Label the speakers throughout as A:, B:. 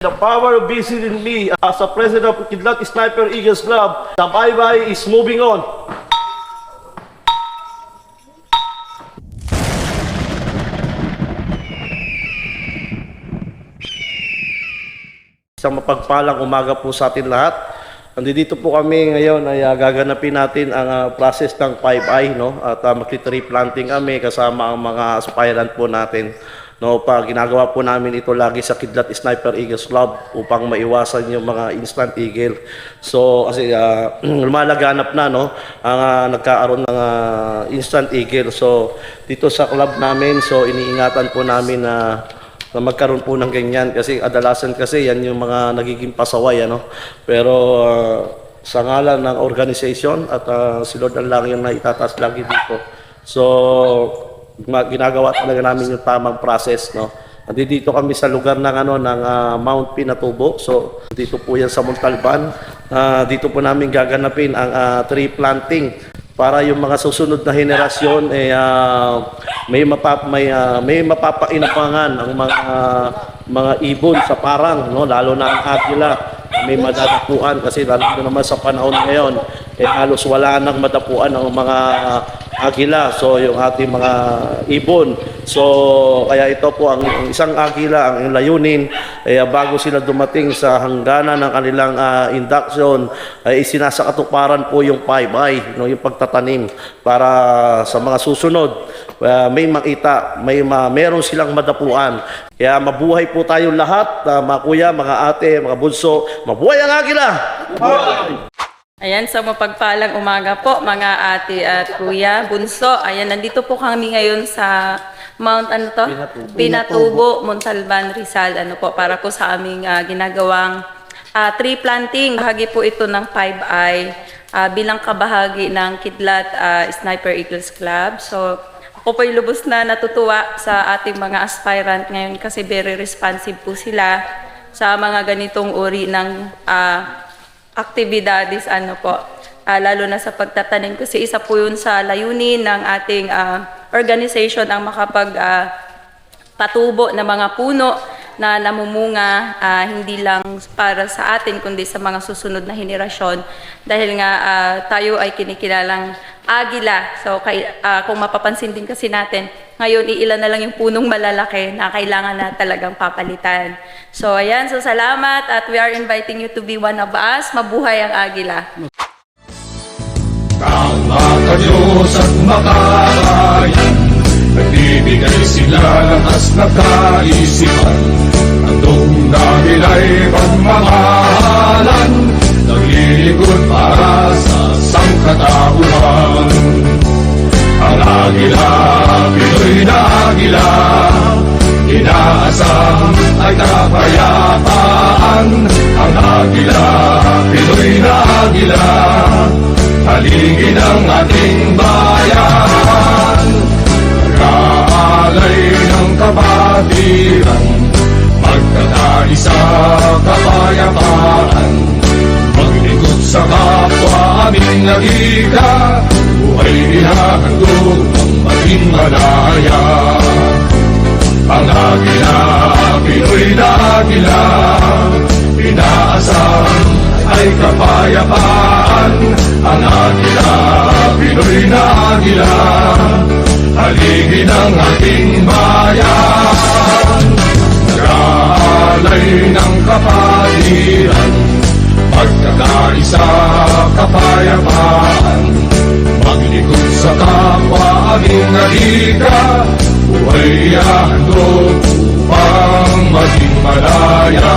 A: The power of busy in me as a president of Kidlat Sniper Eagles Club, the bye-bye is moving on. Isang mapagpalang umaga po sa atin lahat. Nandito po kami ngayon ay gaganapin natin ang process ng 5I, no? At magti-tree planting kami kasama ang mga aspirant po natin. No, ginagawa po namin ito lagi sa Kidlat Sniper Eagles Club upang maiwasan yung mga instant eagle. So kasi lumalaganap na, no, ang nagkaaroon ng instant eagle. So dito sa club namin, so iniingatan po namin na magkaroon po ng ganyan kasi adalasan kasi yan yung mga nagiging pasaway, ano. Pero sa ngalan ng organization at si Lord ang lang yung naitatas lagi dito. So ginagawa talaga namin yung tamang process, no. Dito kami sa lugar ng Mount Pinatubo. So dito po yan sa Montalban. Dito po namin gaganapin ang tree planting para yung mga susunod na henerasyon may mapapainapangan ang mga ibon sa parang, no, lalo na ang agila. May madadapuan kasi lalo naman sa panahon ngayon halos wala nang madapuan ang mga agila, so yung ating mga ibon. So kaya ito po ang isang agila, ang layunin bago sila dumating sa hangganan ng kanilang induction ay sinasakatuparan po yung 5I, no, yung pagtatanim para sa mga susunod may makita, meron silang madapuan. Kaya mabuhay po tayong lahat, mga kuya, mga ate, mga bunso. Mabuhay ang agila! Mabuhay!
B: Ayan, so mapagpalang umaga po mga ate at kuya, bunso. Ayan, nandito po kami ngayon sa Mount Pinatubo, Montalban, Rizal, para po sa aming ginagawang tree planting. Bahagi po ito ng 5I bilang kabahagi ng Kidlat Sniper Eagles Club. So ako po'y lubos na natutuwa sa ating mga aspirant ngayon kasi very responsive po sila sa mga ganitong uri ng aktibidades, lalo na sa pagtatanim kasi isa po yun sa layunin ng ating organization ang patubo ng mga puno na namumunga hindi lang para sa atin kundi sa mga susunod na henerasyon dahil nga tayo ay kinikilalang agila. So kung mapapansin din kasi natin ngayon iilan na lang yung punong malalaki na kailangan na talagang papalitan. So ayan, so salamat at we are inviting you to be one of us. Mabuhay ang agila.
C: Tama ka Diyos at makarayan, nagbibigay sila lakas na kaisipan. Andong dahil ay pagmamahalan, naglilingkod para sa sangkatauhan. Ang agila, Pinoy na agila, inaasam ay kapayapaan. Ang agila, Pinoy na agila, haligi ng ating bayan. Nag-aalay ng kabatiran, magkakaisa kapayapaan. Maglingkod sa kapwa aming agila, buhay ihahandog ang maging malaya. Ang agila, Pinoy na agila, inaasam ay kapayapaan. Ang agila, Pinoy na agila, haligi ng ating bayan. Nag-aalay ng kapatiran, magkakaisa kapayapaan. Maglikod sa kapwa aming alika, buhay ihahandog upang maging malaya.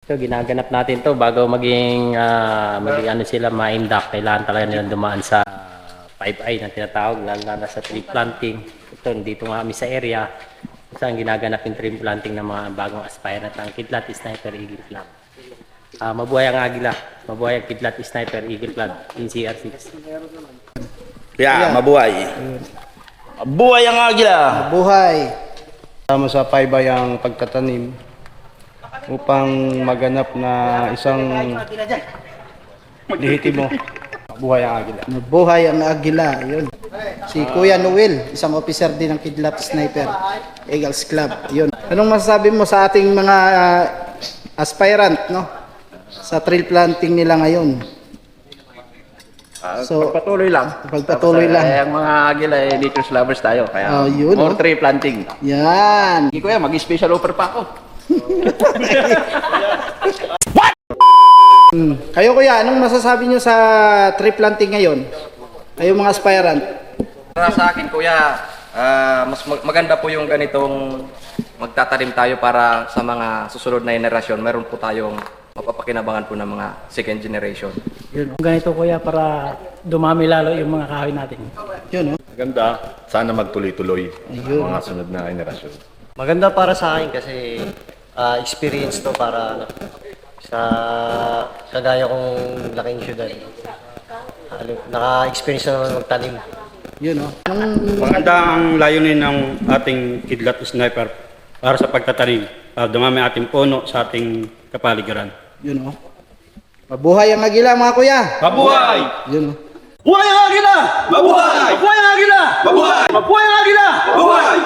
D: So, ginaganap natin to bago maging sila ma-induct. Kailangan talaga nilang dumaan sa 5I na tinatawag, lalo na sa tree planting. Ito, dito nga kami sa area saan ginaganap yung tree planting ng mga bagong aspirant ng Kidlat Sniper Eagle Club. Mabuhay ang agila, mabuhay ang Kidlat Sniper Eagle Club in CR6.
A: Yeah, mabuhay! Mabuhay ang agila!
E: Buhay! Tama sa 5I ang pagtatanim upang maganap na isang lehitimo. Buhay ang agila. Buhay ang agila, yun. Si Kuya Noel, isang officer din ng Kidlat Sniper Eagles Club. Yun. Anong masasabi mo sa ating mga aspirant, no? Sa trail planting nila ngayon. So,
F: Pagpatuloy lang.
E: pagpatuloy
F: Tapos,
E: lang.
F: ang mga agila, nature's lovers tayo. Kaya,
E: Oh, yun,
F: more
E: oh.
F: tree planting.
E: Yan.
F: Hindi ko yan, mag-special offer pa ako.
E: Kayo kuya, anong masasabi nyo sa tree planting ngayon? Kayo mga aspirant.
G: Para sa akin, kuya, mas maganda po yung ganitong magtatanim tayo para sa mga susunod na generasyon. Meron po tayong mapapakinabangan po ng mga second generation.
H: Ganito kuya para dumami lalo yung mga kahoy natin.
E: Yun, no?
C: Maganda, sana magtuloy-tuloy
E: Ayun.
C: mga sunod na henerasyon.
I: Maganda para sa akin kasi experience to para sa kagaya kong laking syudad. Naka-experience na naman magtanim.
E: Yun, no?
J: Maganda ang layunin ng ating Kidlat Sniper para sa pagtatanim. Dumami ating puno sa ating kapaligiran.
E: Yun, no? Mabuhay ang agila, mga kuya.
C: Mabuhay!
E: Yun, no?
C: Mabuhay ang agila! Mabuhay! Mabuhay ang agila! Mabuhay! Mabuhay ang agila! Mabuhay!